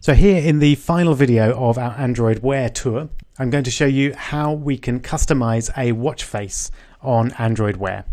So here in the final video of our Android Wear tour, I'm going to show you how we can customize a watch face on Android Wear.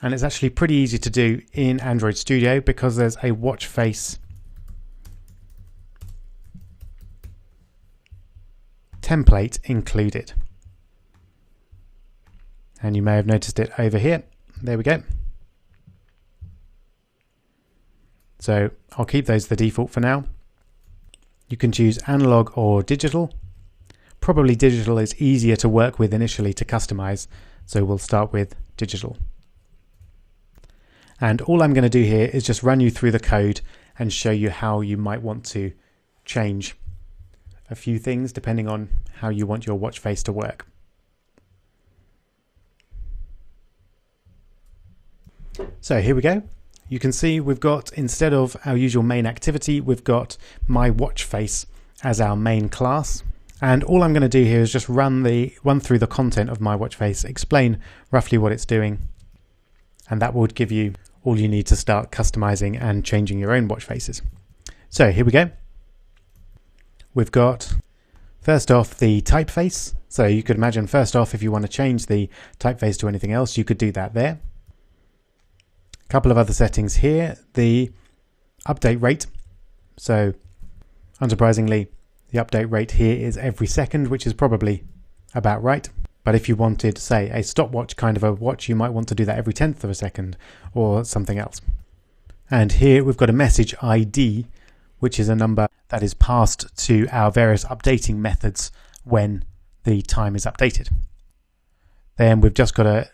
And it's actually pretty easy to do in Android Studio because there's a watch face template included. And you may have noticed it over here. There we go. So I'll keep those the default for now. You can choose analog or digital. Probably digital is easier to work with initially to customize, so we'll start with digital. And all I'm going to do here is just run you through the code and show you how you might want to change a few things depending on how you want your watch face to work. So here we go. You can see we've got, instead of our usual main activity, we've got my watch face as our main class. And all I'm going to do here is just run through the content of my watch face, explain roughly what it's doing. And that would give you all you need to start customizing and changing your own watch faces. So here we go. We've got, first off, the typeface. So you could imagine, first off, if you want to change the typeface to anything else, you could do that there. A couple of other settings here, the update rate. So unsurprisingly, the update rate here is every second, which is probably about right. But if you wanted, say, a stopwatch kind of a watch, you might want to do that every 10th of a second or something else. And here we've got a message ID, which is a number that is passed to our various updating methods when the time is updated. Then we've just got a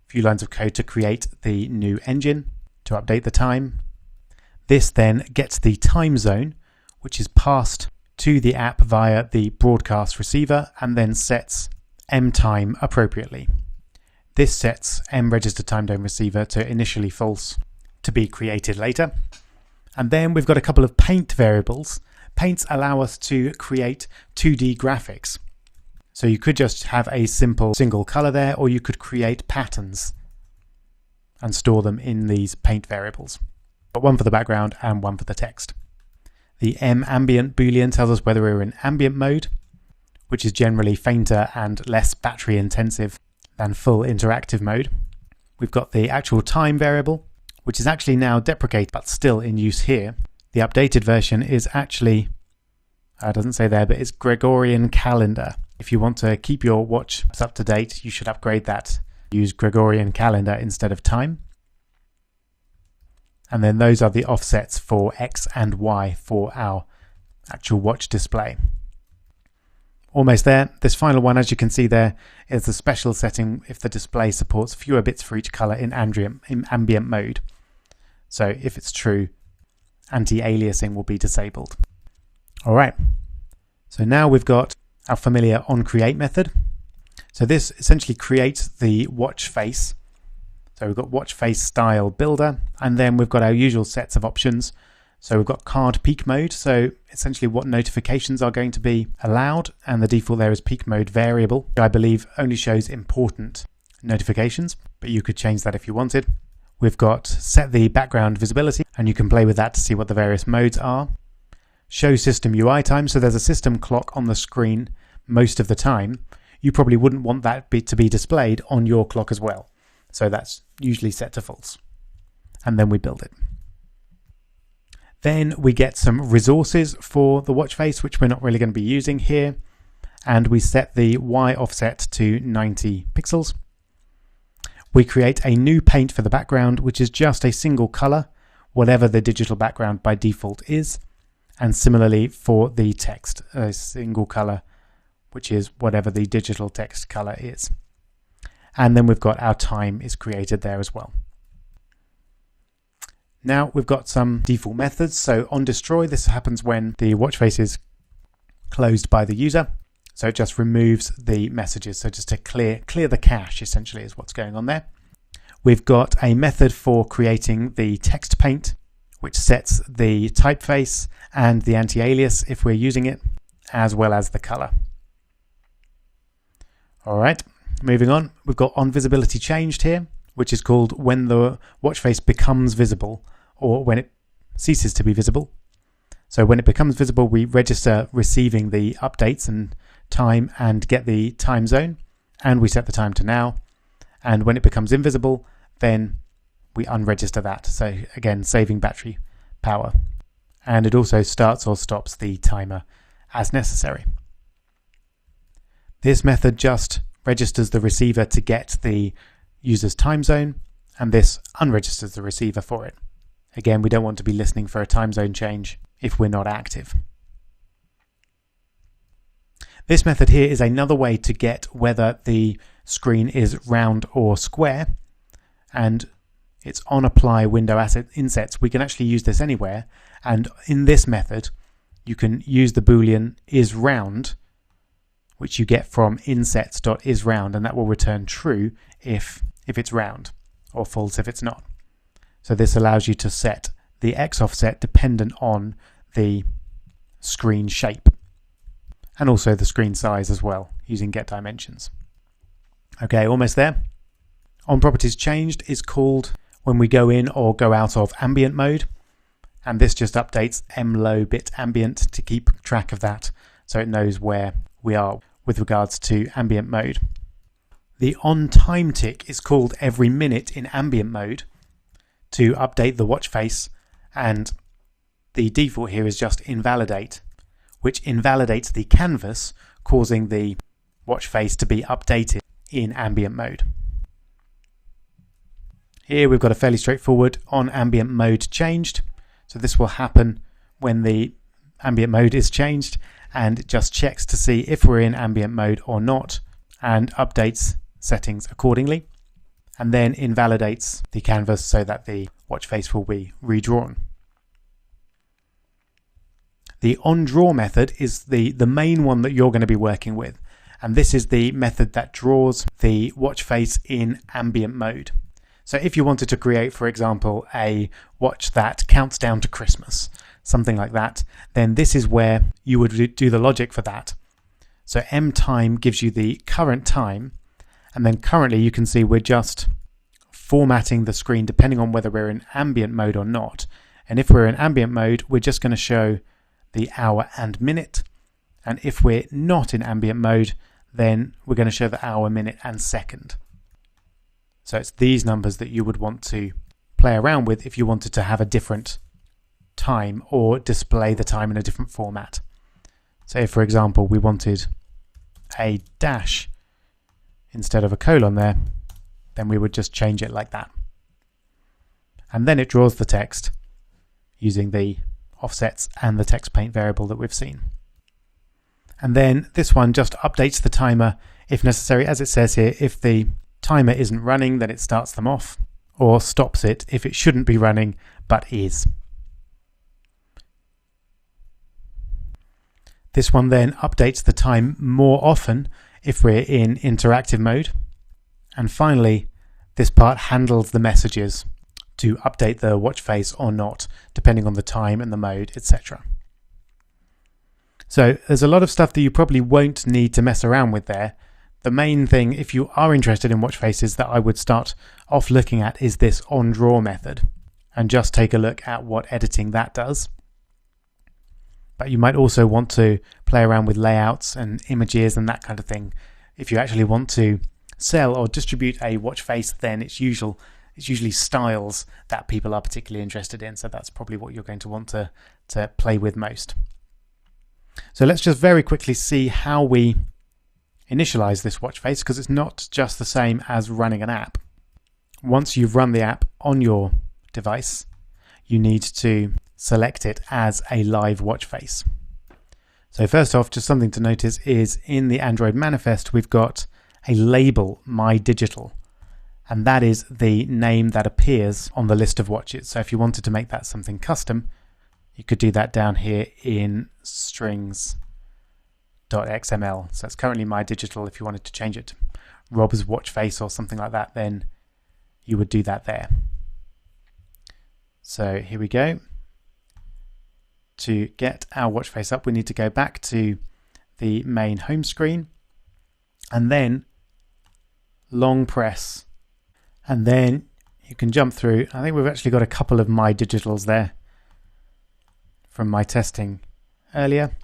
few lines of code to create the new engine to update the time. This then gets the time zone, which is passed to the app via the broadcast receiver, and then sets M-time appropriately. This sets M-register time zone receiver to initially false to be created later. And then we've got a couple of paint variables. Paints allow us to create 2D graphics. So you could just have a simple single color there, or you could create patterns and store them in these paint variables. But one for the background and one for the text. The M-ambient boolean tells us whether we're in ambient mode, which is generally fainter and less battery intensive than full interactive mode. We've got the actual time variable, which is actually now deprecated but still in use here. The updated version is actually, it doesn't say there, but it's Gregorian calendar. If you want to keep your watch up to date, you should upgrade that. Use Gregorian calendar instead of time. And then those are the offsets for X and Y for our actual watch display. Almost there. This final one, as you can see there, is the special setting if the display supports fewer bits for each color in ambient mode. So if it's true, anti-aliasing will be disabled. All right. So now we've got our familiar onCreate method. So this essentially creates the watch face. So we've got watch face style builder, and then we've got our usual sets of options. So we've got card peak mode, so essentially what notifications are going to be allowed, and the default there is peak mode variable, which I believe only shows important notifications, but you could change that if you wanted. We've got set the background visibility, and you can play with that to see what the various modes are. Show system UI time, so there's a system clock on the screen most of the time. You probably wouldn't want that to be displayed on your clock as well. So that's usually set to false. And then we build it. Then we get some resources for the watch face, which we're not really going to be using here. And we set the Y offset to 90 pixels. We create a new paint for the background, which is just a single color, whatever the digital background by default is. And similarly for the text, a single color, which is whatever the digital text color is. And then we've got our time is created there as well. Now we've got some default methods. So on destroy, this happens when the watch face is closed by the user. So it just removes the messages. So just to clear the cache essentially is what's going on there. We've got a method for creating the text paint, which sets the typeface and the anti-alias if we're using it, as well as the color. All right, moving on. We've got on visibility changed here, which is called when the watch face becomes visible or when it ceases to be visible. So when it becomes visible, we register receiving the updates and time and get the time zone, and we set the time to now. And when it becomes invisible, then we unregister that. So again, saving battery power. And it also starts or stops the timer as necessary. This method just registers the receiver to get the user's time zone, and this unregisters the receiver for it. Again, we don't want to be listening for a time zone change if we're not active. This method here is another way to get whether the screen is round or square, and it's on apply window asset insets. We can actually use this anywhere, and in this method you can use the boolean isRound, which you get from insets.isRound, and that will return true if it's round, or false if it's not. So this allows you to set the X offset dependent on the screen shape, and also the screen size as well, using getDimensions. Okay, almost there. OnPropertiesChanged is called when we go in or go out of ambient mode, and this just updates mlow bit ambient to keep track of that, so it knows where we are with regards to ambient mode. The on-time tick is called every minute in ambient mode to update the watch face, and the default here is just invalidate, which invalidates the canvas, causing the watch face to be updated in ambient mode. Here we've got a fairly straightforward on ambient mode changed. So this will happen when the ambient mode is changed, and it just checks to see if we're in ambient mode or not and updates settings accordingly, and then invalidates the canvas so that the watch face will be redrawn. The onDraw method is the main one that you're going to be working with, and this is the method that draws the watch face in ambient mode. So if you wanted to create, for example, a watch that counts down to Christmas, something like that, then this is where you would do the logic for that. So mTime gives you the current time, and then currently you can see we're just formatting the screen depending on whether we're in ambient mode or not. And if we're in ambient mode, we're just going to show the hour and minute. And if we're not in ambient mode, then we're going to show the hour, minute, and second. So it's these numbers that you would want to play around with if you wanted to have a different time or display the time in a different format. So if, for example, we wanted a dash instead of a colon there, then we would just change it like that. And then it draws the text using the offsets and the text paint variable that we've seen. And then this one just updates the timer if necessary. As it says here, if the timer isn't running, then it starts them off, or stops it if it shouldn't be running but is. This one then updates the time more often if we're in interactive mode. And finally, this part handles the messages to update the watch face or not, depending on the time and the mode, etc. So there's a lot of stuff that you probably won't need to mess around with there. The main thing, if you are interested in watch faces, that I would start off looking at is this onDraw method, and just take a look at what editing that does. But you might also want to play around with layouts and images and that kind of thing. If you actually want to sell or distribute a watch face, then it's usually styles that people are particularly interested in. So that's probably what you're going to want to play with most. So let's just very quickly see how we initialize this watch face, because it's not just the same as running an app. Once you've run the app on your device, you need to select it as a live watch face. So first off, just something to notice is in the Android manifest, we've got a label, My Digital, and that is the name that appears on the list of watches. So if you wanted to make that something custom, you could do that down here in strings.xml. So it's currently My Digital. If you wanted to change it to Rob's watch face or something like that, then you would do that there. So here we go. To get our watch face up, we need to go back to the main home screen and then long press, and then you can jump through. I think we've actually got a couple of My Digitals there. from my testing earlier.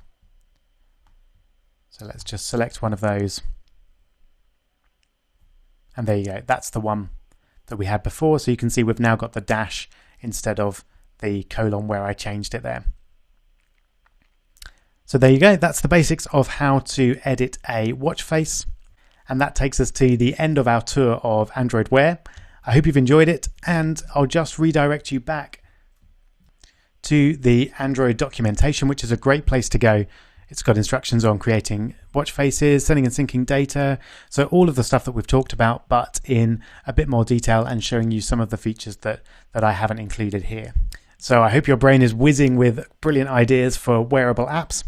So let's just select one of those. And there you go. That's the one that we had before. So you can see we've now got the dash instead of the colon where I changed it there. So there you go. That's the basics of how to edit a watch face. And that takes us to the end of our tour of Android Wear. I hope you've enjoyed it, and I'll just redirect you back to the Android documentation, which is a great place to go. It's got instructions on creating watch faces, sending and syncing data, so all of the stuff that we've talked about, but in a bit more detail and showing you some of the features that I haven't included here. So I hope your brain is whizzing with brilliant ideas for wearable apps.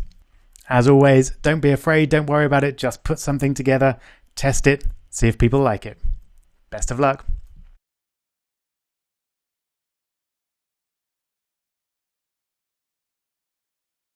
As always, don't be afraid, don't worry about it, just put something together, test it, see if people like it. Best of luck.